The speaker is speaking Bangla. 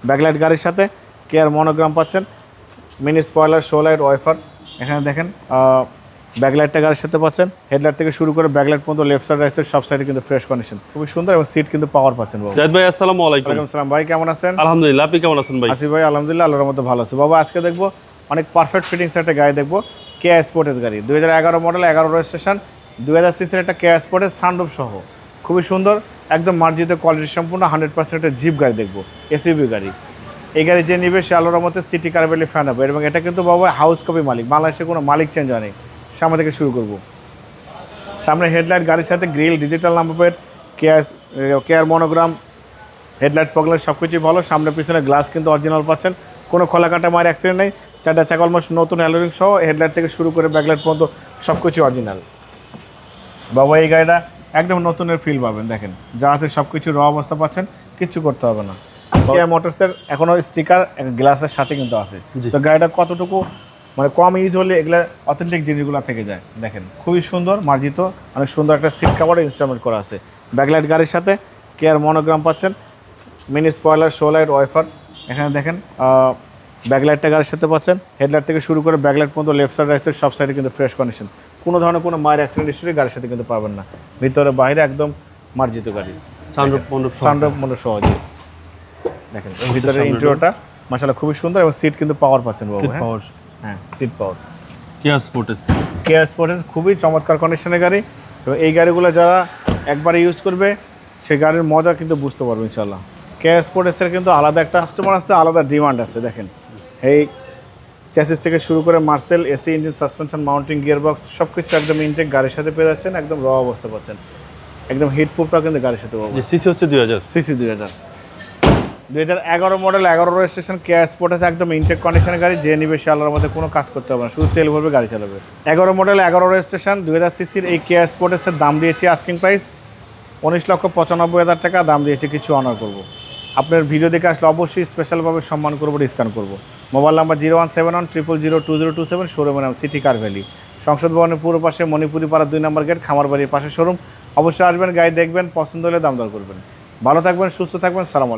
ব্যাকলাইট গাড়ির সাথে কেয়ার মনোগ্রাম পাচ্ছেন, mini spoiler, show light, wiper. এখানে দেখেন ব্যাকলাইটটা গাড়ির সাথে পাচ্ছেন। হেডলাইট থেকে শুরু করে ব্যাকলাইট পর্যন্ত লেফট সাইড রাইট সাইড সব সাইডে কিন্তু ফ্রেশ কন্ডিশন, খুবই সুন্দর এবং সিট কিন্তু পাওয়ার পাচ্ছেন। বাবা জাহিদ ভাই আসসালামু আলাইকুম। ওয়ালাইকুম আসসালাম ভাই, কেমন আছেন? আলহামদুলিল্লাহ, আপনি কেমন আছেন ভাই? আসি ভাই, আলহামদুলিল্লাহ, আল্লাহর মধ্যে ভালো আছে। বাবা আজকে দেখবো অনেক পারফেক্ট ফিটিংস একটা গাড়ি দেখবো, কেয়া স্পোর্টেস গাড়ি, 2011 মডেল, 11 রেজিস্ট্রেশন, 2000 সিসির একটা কেয়া স্পোর্টেস সানরুফ সহ, খুবই সুন্দর, একদম মার্জিত কোয়ালিটি সম্পূর্ণ 100% একটা জিপ গাড়ি দেখবো, এসইউভি গাড়ি। এই গাড়ি যে নিবে সে আল্লাহর মধ্যে সিটি কারবেলি ফ্যান হবে, এবং এটা কিন্তু বাবা হাউস কপি মালিক, বাংলাদেশে কোনো মালিক চেঞ্জ হয়নি। সামনে থেকে শুরু করব। সামনে হেডলাইট গাড়ির সাথে grill, digital number plate, care monogram, headlight fog light সব কিছুই ভালো। সামনে পিছনে গ্লাস কিন্তু অরিজিনাল পাচ্ছেন, কোনো খোলাকাটা মায়ের অ্যাক্সিডেন্ট নেই। চারটা চাকা অলমোস্ট নতুন অ্যালোরিং সহ, হেডলাইট থেকে শুরু করে ব্যাকলাইট পর্যন্ত সব কিছুই অরিজিনাল। বাবা এই গাড়িটা একদম নতুনের ফিল পাবেন, দেখেন যা আছে সব কিছু র অবস্থা পাচ্ছেন, কিচ্ছু করতে হবে না। কেয়া মোটরসের এখনও স্টিকার গ্লাসের সাথে কিন্তু আছে। তো গাড়িটা কতটুকু মানে কম ইউজ হলে এগুলো অথেন্টিক জিনিসগুলো থেকে যায়। দেখেন খুবই সুন্দর, মার্জিত, অনেক সুন্দর একটা সিট কাভারে ইনস্টলমেন্ট করা আছে। ব্যাকলাইট গাড়ির সাথে কেয়ার মনোগ্রাম পাচ্ছেন, mini spoiler, show light, wiper. এখানে দেখেন ব্যাকলাইটটা গাড়ির সাথে পাচ্ছেন। হেডলাইট থেকে শুরু করে ব্যাকলাইট পর্যন্ত লেফট সাইড রাইট সাইড সব সাইডে কিন্তু ফ্রেশ কন্ডিশন, কোনো ধরনের কোনো মায়ের অ্যাক্সিডেন্ট হিস্ট্রি গাড়ির সাথে কিন্তু পাবেন না। ভিতরে বাইরে একদম মার্জিত গাড়ি, সানরুফ মন্ডপ সহজে। দেখেন ভিতরে ইন্টেরিয়রটা মাশাআল্লাহ খুবই সুন্দর, এবং সিট কিন্তু পাওয়ার পাচ্ছেন বাবু। হ্যাঁ সিট পাওয়ার। কেয়া স্পোর্টেস খুবই চমৎকার কন্ডিশনের গাড়ি, এবং এই গাড়িগুলো যারা একবার ইউজ করবে সে গাড়ির মজা কিন্তু বুঝতে পারবে ইনশাআল্লাহ। কেয়া স্পোর্টেসের কিন্তু আলাদা একটা কাস্টমার আছে, আলাদা ডিমান্ড আছে। দেখেন এই চ্যাসিস থেকে শুরু করে Marcel, AC, engine, suspension, mounting, gearbox সব কিছু একদম ইনটেক গাড়ির সাথে পেয়ে যাচ্ছেন, একদম র অবস্থা পাচ্ছেন, একদম হিট প্রুফটা কিন্তু গাড়ির সাথে পাবো। সিসি হচ্ছে 2000, সিসি 2011 মডেল, 11 রেজিস্ট্রেশন, কেয়া স্পোর্টেস একদম ইনটেক কন্ডিশনের গাড়ি, যে নিবে সে আল্লাহর মধ্যে কোনো কাজ করতে হবে না, শুধু তেল ভরবে গাড়ি চালাবে। 11 মডেল, 11 রেজিস্ট্রেশন, 2000 সিসির এই কেয়া স্পোর্টেসের দাম দিয়েছি আস্কিং প্রাইস 19,95,000 টাকা দাম দিয়েছি, কিছু অনার করব। আপনার ভিডিও দেখে আসলে অবশ্যই স্পেশালভাবে সম্মান করবো, ডিসকাউন্ট করবো। মোবাইল নাম্বার 01710002027, শোরুমের নাম সিটি কার ভ্যালি, সংসদ ভবনের পূর্ব পাশে, মণিপুরি পাড়া 2 নম্বর গেট, খামারবাড়ির পাশে শোরুম। অবশ্যই আসবেন, গাড়ি দেখবেন, পছন্দ হলে দাম দর করবেন। ভালো থাকবেন, সুস্থ থাকবেন, সালাম আলাইকুম।